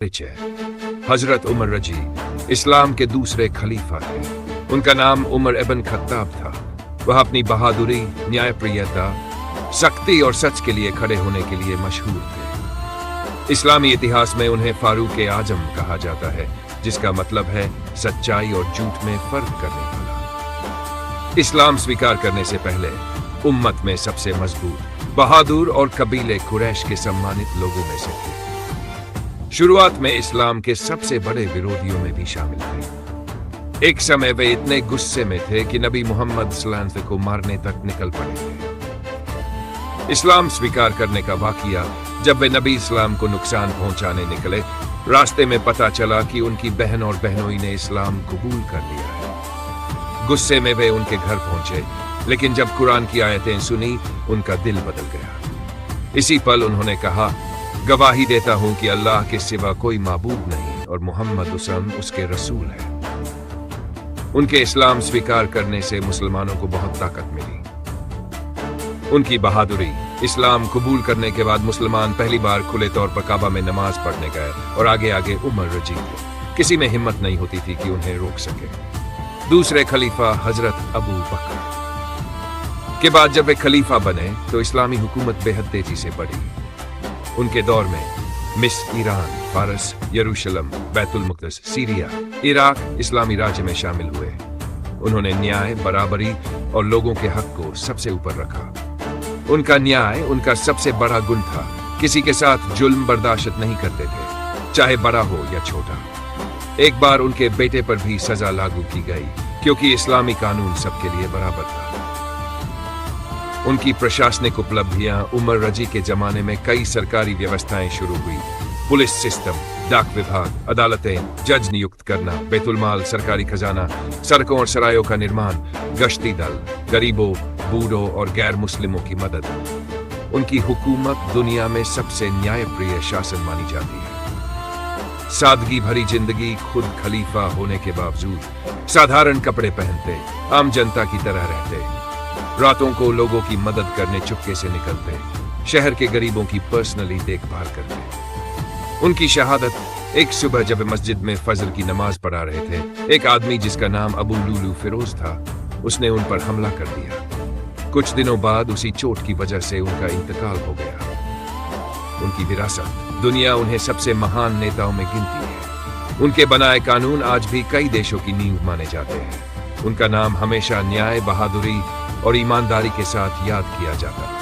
परिचय। हजरत उमर रजी इस्लाम के दूसरे खलीफा थे। उनका नाम उमर इब्न खत्ताब था। वह अपनी बहादुरी, न्यायप्रियता, सख्ती और सच के लिए खड़े होने के लिए मशहूर थे। इस्लामी इतिहास में उन्हें फारूक आजम कहा जाता है, जिसका मतलब है सच्चाई और झूठ में फर्क करने वाला। इस्लाम स्वीकार करने से पहले उम्मत में सबसे मजबूत, बहादुर और कबीले कुरैश के सम्मानित लोगों में से थे। शुरुआत में इस्लाम के सबसे बड़े विरोधियों में भी शामिल थे। एक समय वे इतने गुस्से में थे कि नबी मोहम्मद सल्लल्लाहु अलैहि वसल्लम को मारने तक निकल पड़े थे। इस्लाम स्वीकार करने का वाकया जब वे नबी इस्लाम को नुकसान पहुंचाने निकले, रास्ते में पता चला कि उनकी बहन और बहनोई ने इस्लाम कबूल कर लिया है। गुस्से में वे उनके घर पहुंचे, लेकिन जब कुरान की आयतें सुनी, उनका दिल बदल गया। इसी पल उन्होंने कहा, गवाही देता हूं कि अल्लाह के सिवा कोई माबूद नहीं और मोहम्मद उसके रसूल है। उनके इस्लाम स्वीकार करने से मुसलमानों को बहुत ताकत मिली। उनकी बहादुरी, इस्लाम कबूल करने के बाद मुसलमान पहली बार खुले तौर पर काबा में नमाज पढ़ने गए और आगे आगे उमर रजी थे। किसी में हिम्मत नहीं होती थी कि उन्हें रोक सके। दूसरे खलीफा हजरत अबू बकर के बाद जब वे खलीफा बने तो इस्लामी हुकूमत बेहद तेजी से बढ़ी। उनके दौर में मिस्र, ईरान, फारस, यरूशलेम, बैतुल मुक़द्दस, सीरिया, इराक इस्लामी राज्य में शामिल हुए। उन्होंने न्याय, बराबरी और लोगों के हक को सबसे ऊपर रखा। उनका न्याय उनका सबसे बड़ा गुण था। किसी के साथ जुल्म बर्दाश्त नहीं करते थे, चाहे बड़ा हो या छोटा। एक बार उनके बेटे पर भी सजा लागू की गई, क्योंकि इस्लामी कानून सबके लिए बराबर था। उनकी प्रशासनिक उपलब्धियां, उमर रजी के जमाने में कई सरकारी व्यवस्थाएं शुरू हुई। पुलिस सिस्टम, डाक विभाग, अदालतें, जज नियुक्त करना, बैतुल-माल, सरकारी खजाना, सड़कों और सरायों का निर्माण, गश्ती दल, गरीबों, बूढ़ों और गैर मुस्लिमों की मदद। उनकी हुकूमत दुनिया में सबसे न्यायप्रिय शासन मानी जाती है। सादगी भरी जिंदगी, खुद खलीफा होने के बावजूद साधारण कपड़े पहनते, आम जनता की तरह रहते। रातों को लोगों की मदद करने चुपके से निकलते, शहर के गरीबों की पर्सनली देखभाल करते। उनकी शहादत एक सुबह जब मस्जिद में फजर की नमाज पढ़ा रहे थे, एक आदमी जिसका नाम अबू लूलू फिरोज था, उसने उन पर हमला कर दिया। कुछ दिनों बाद उसी चोट की वजह से उनका इंतकाल हो गया। उनकी विरासत, दुनिया उन्हें सबसे महान नेताओं में गिनती है। उनके बनाए कानून आज भी कई देशों की नींव माने जाते हैं। उनका नाम हमेशा न्याय, बहादुरी और ईमानदारी के साथ याद किया जाता है।